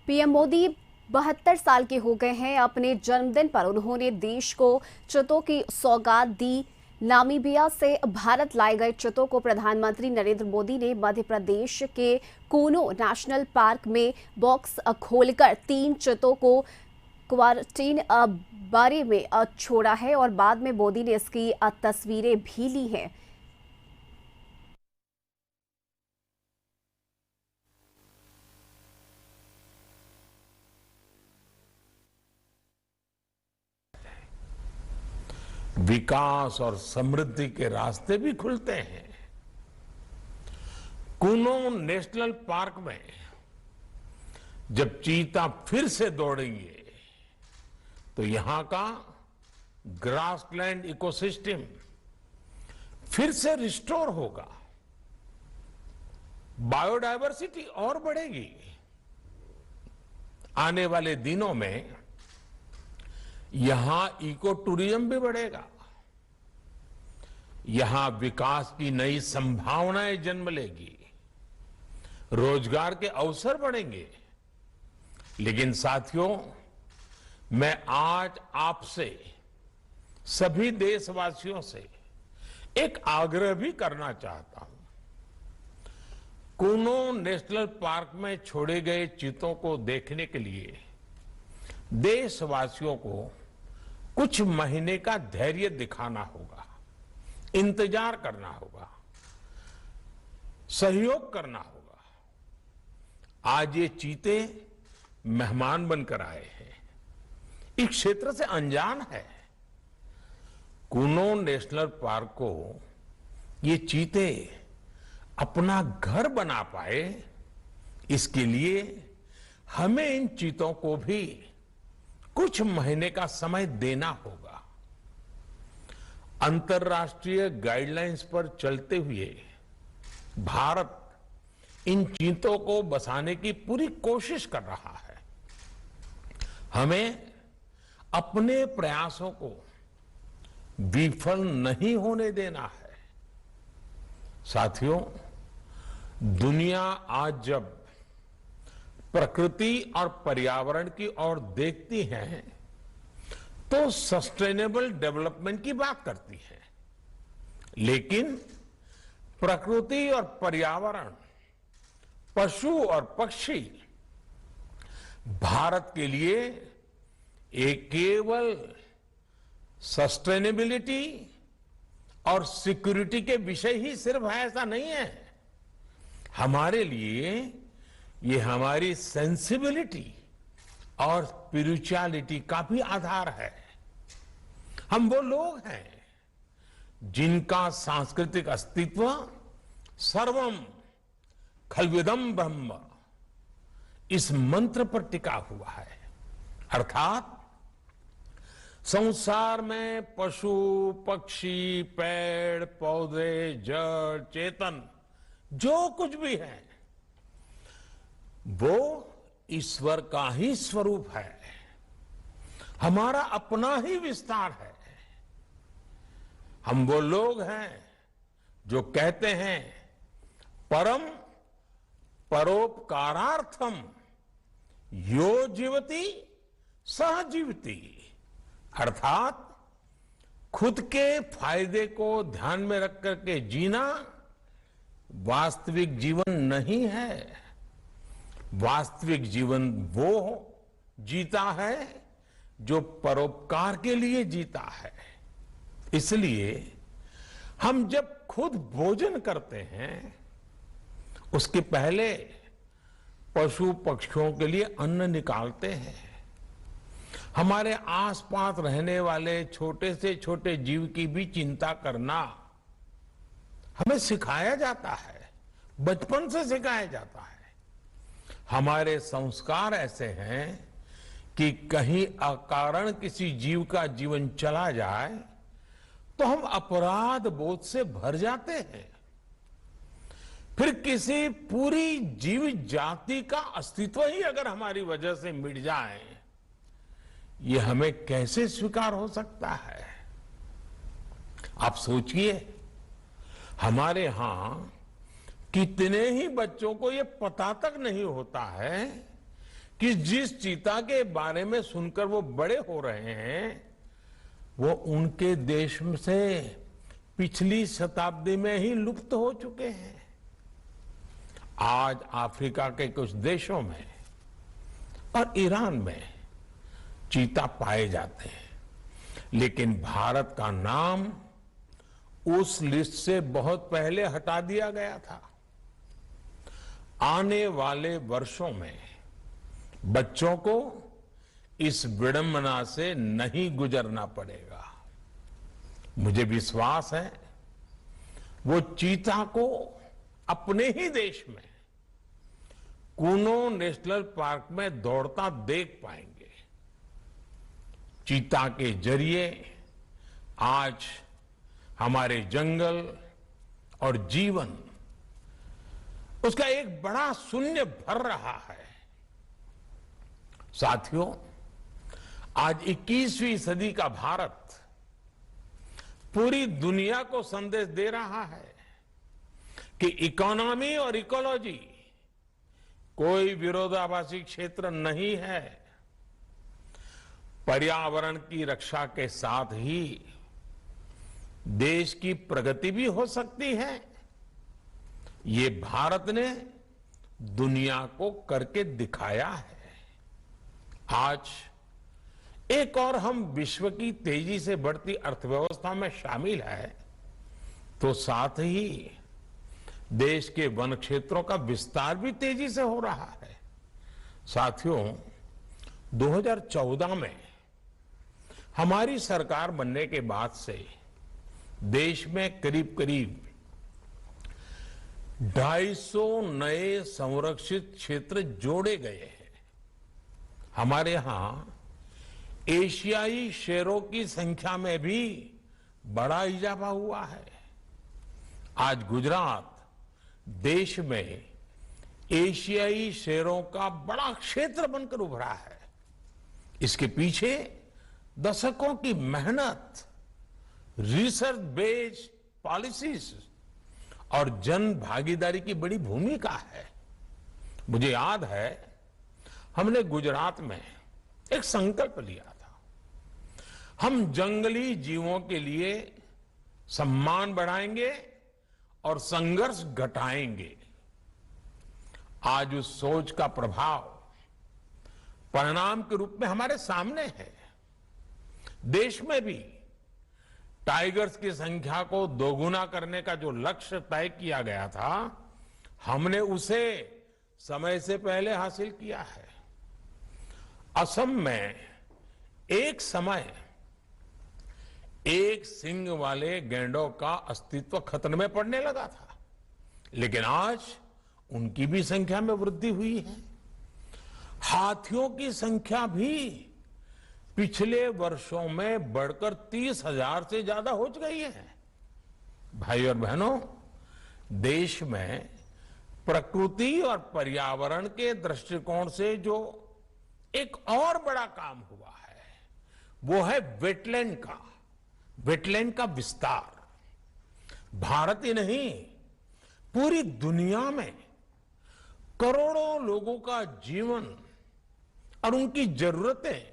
PM Modi 72 साल के हो गए हैं। अपने जन्मदिन पर उन्होंने देश को चितों की सौगात दी। नामीबिया से भारत लाए गए चितों को प्रधानमंत्री नरेंद्र मोदी ने मध्य प्रदेश के कूनो नेशनल पार्क में बॉक्स खोलकर 3 चितों को क्वारंटीन बारे में छोड़ा है और बाद में मोदी ने इसकी तस्वीरें भी ली हैं। विकास और समृद्धि के रास्ते भी खुलते हैं। कूनो नेशनल पार्क में जब चीता फिर से दौड़ेंगे तो यहां का ग्रासलैंड इकोसिस्टम फिर से रिस्टोर होगा, बायोडायवर्सिटी और बढ़ेगी। आने वाले दिनों में यहां इको टूरिज्म भी बढ़ेगा, यहां विकास की नई संभावनाएं जन्म लेगी, रोजगार के अवसर बढ़ेंगे। लेकिन साथियों, मैं आज आपसे सभी देशवासियों से एक आग्रह भी करना चाहता हूं। कूनो नेशनल पार्क में छोड़े गए चीतों को देखने के लिए देशवासियों को कुछ महीने का धैर्य दिखाना होगा, इंतजार करना होगा, सहयोग करना होगा। आज ये चीते मेहमान बनकर आए हैं, इस क्षेत्र से अनजान है। कूनो नेशनल पार्क को ये चीते अपना घर बना पाए, इसके लिए हमें इन चीतों को भी कुछ महीने का समय देना होगा। अंतर्राष्ट्रीय गाइडलाइंस पर चलते हुए भारत इन चीतों को बसाने की पूरी कोशिश कर रहा है। हमें अपने प्रयासों को विफल नहीं होने देना है। साथियों, दुनिया आज जब प्रकृति और पर्यावरण की ओर देखती है तो सस्टेनेबल डेवलपमेंट की बात करती है, लेकिन प्रकृति और पर्यावरण, पशु और पक्षी भारत के लिए एक केवल सस्टेनेबिलिटी और सिक्योरिटी के विषय ही सिर्फ है, ऐसा नहीं है। हमारे लिए ये हमारी सेंसिबिलिटी और स्पिरिचुअलिटी का भी आधार है। हम वो लोग हैं जिनका सांस्कृतिक अस्तित्व सर्वम खल्विदम ब्रह्म इस मंत्र पर टिका हुआ है। अर्थात संसार में पशु, पक्षी, पेड़, पौधे, जड़, चेतन जो कुछ भी है वो ईश्वर का ही स्वरूप है, हमारा अपना ही विस्तार है। हम वो लोग हैं जो कहते हैं परम परोपकारार्थम यो जीवति सह जीवति, अर्थात खुद के फायदे को ध्यान में रख करके जीना वास्तविक जीवन नहीं है। वास्तविक जीवन वो जीता है जो परोपकार के लिए जीता है। इसलिए हम जब खुद भोजन करते हैं उसके पहले पशु पक्षियों के लिए अन्न निकालते हैं। हमारे आसपास रहने वाले छोटे से छोटे जीव की भी चिंता करना हमें सिखाया जाता है, बचपन से सिखाया जाता है। हमारे संस्कार ऐसे हैं कि कहीं अकारण किसी जीव का जीवन चला जाए तो हम अपराध बोध से भर जाते हैं। फिर किसी पूरी जीव जाति का अस्तित्व ही अगर हमारी वजह से मिट जाए, ये हमें कैसे स्वीकार हो सकता है? आप सोचिए, हमारे यहां कितने ही बच्चों को ये पता तक नहीं होता है कि जिस चीता के बारे में सुनकर वो बड़े हो रहे हैं वो उनके देश में से पिछली शताब्दी में ही लुप्त हो चुके हैं। आज अफ्रीका के कुछ देशों में और ईरान में चीता पाए जाते हैं, लेकिन भारत का नाम उस लिस्ट से बहुत पहले हटा दिया गया था। आने वाले वर्षों में बच्चों को इस विडंबना से नहीं गुजरना पड़ेगा। मुझे विश्वास है वो चीता को अपने ही देश में कूनो नेशनल पार्क में दौड़ता देख पाएंगे। चीता के जरिए आज हमारे जंगल और जीवन उसका एक बड़ा शून्य भर रहा है। साथियों, आज 21वीं सदी का भारत पूरी दुनिया को संदेश दे रहा है कि इकोनॉमी और इकोलॉजी कोई विरोधाभासी क्षेत्र नहीं है। पर्यावरण की रक्षा के साथ ही देश की प्रगति भी हो सकती है। ये भारत ने दुनिया को करके दिखाया है। आज एक और हम विश्व की तेजी से बढ़ती अर्थव्यवस्था में शामिल है, तो साथ ही देश के वन क्षेत्रों का विस्तार भी तेजी से हो रहा है। साथियों, 2014 में हमारी सरकार बनने के बाद से देश में करीब करीब 250 नए संरक्षित क्षेत्र जोड़े गए हैं। हमारे यहां एशियाई शेरों की संख्या में भी बड़ा इजाफा हुआ है। आज गुजरात देश में एशियाई शेरों का बड़ा क्षेत्र बनकर उभरा है। इसके पीछे दशकों की मेहनत, रिसर्च बेस्ड पॉलिसीज और जन भागीदारी की बड़ी भूमिका है। मुझे याद है हमने गुजरात में एक संकल्प लिया था, हम जंगली जीवों के लिए सम्मान बढ़ाएंगे और संघर्ष घटाएंगे। आज उस सोच का प्रभाव परिणाम के रूप में हमारे सामने है। देश में भी टाइगर्स की संख्या को दोगुना करने का जो लक्ष्य तय किया गया था, हमने उसे समय से पहले हासिल किया है। असम में एक समय एक सींग वाले गैंडों का अस्तित्व खतरे में पड़ने लगा था, लेकिन आज उनकी भी संख्या में वृद्धि हुई है। हाथियों की संख्या भी पिछले वर्षों में बढ़कर 30,000 से ज्यादा हो गई है। भाई और बहनों, देश में प्रकृति और पर्यावरण के दृष्टिकोण से जो एक और बड़ा काम हुआ है वो है वेटलैंड का विस्तार। भारत ही नहीं, पूरी दुनिया में करोड़ों लोगों का जीवन और उनकी जरूरतें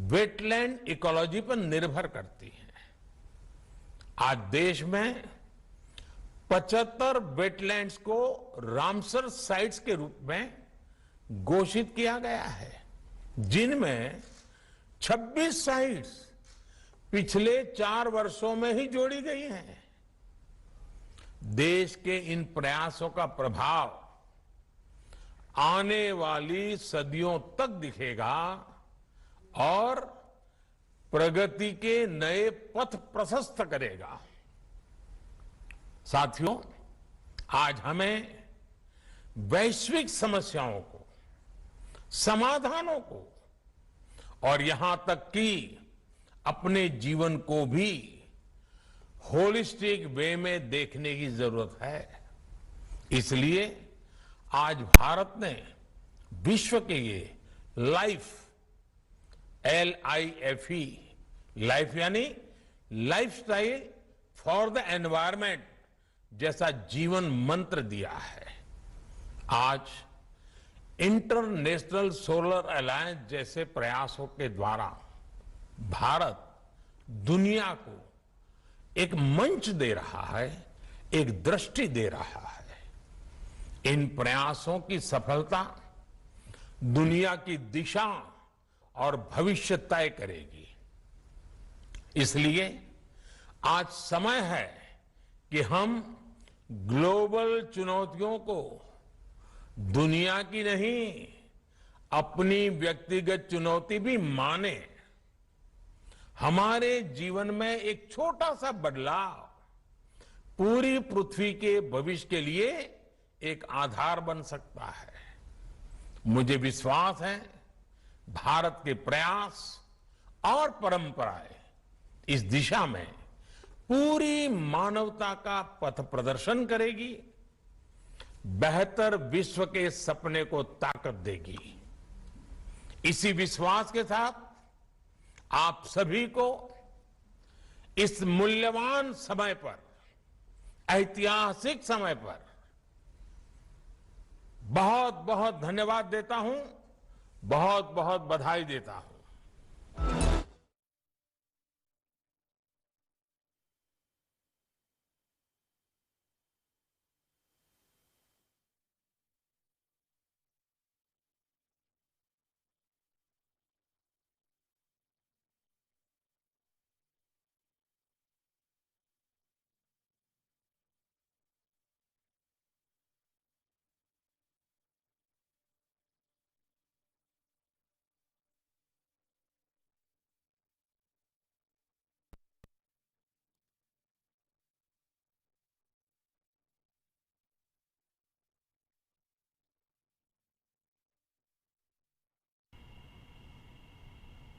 वेटलैंड इकोलॉजी पर निर्भर करती हैं। आज देश में 75 वेटलैंड्स को रामसर साइट्स के रूप में घोषित किया गया है, जिनमें 26 साइट्स पिछले 4 वर्षों में ही जोड़ी गई हैं। देश के इन प्रयासों का प्रभाव आने वाली सदियों तक दिखेगा और प्रगति के नए पथ प्रशस्त करेगा। साथियों, आज हमें वैश्विक समस्याओं को, समाधानों को और यहां तक कि अपने जीवन को भी होलिस्टिक वे में देखने की जरूरत है। इसलिए आज भारत ने विश्व के ये LIFE, लाइफ यानी लाइफस्टाइल फॉर द एनवायरमेंट जैसा जीवन मंत्र दिया है। आज इंटरनेशनल सोलर अलायंस जैसे प्रयासों के द्वारा भारत दुनिया को एक मंच दे रहा है, एक दृष्टि दे रहा है। इन प्रयासों की सफलता दुनिया की दिशा और भविष्य तय करेगी। इसलिए आज समय है कि हम ग्लोबल चुनौतियों को दुनिया की नहीं, अपनी व्यक्तिगत चुनौती भी माने। हमारे जीवन में एक छोटा सा बदलाव पूरी पृथ्वी के भविष्य के लिए एक आधार बन सकता है। मुझे विश्वास है भारत के प्रयास और परंपराएं इस दिशा में पूरी मानवता का पथ प्रदर्शन करेगी, बेहतर विश्व के सपने को ताकत देगी। इसी विश्वास के साथ आप सभी को इस मूल्यवान समय पर, ऐतिहासिक समय पर बहुत बहुत धन्यवाद देता हूं, बहुत बहुत बधाई देता हूं।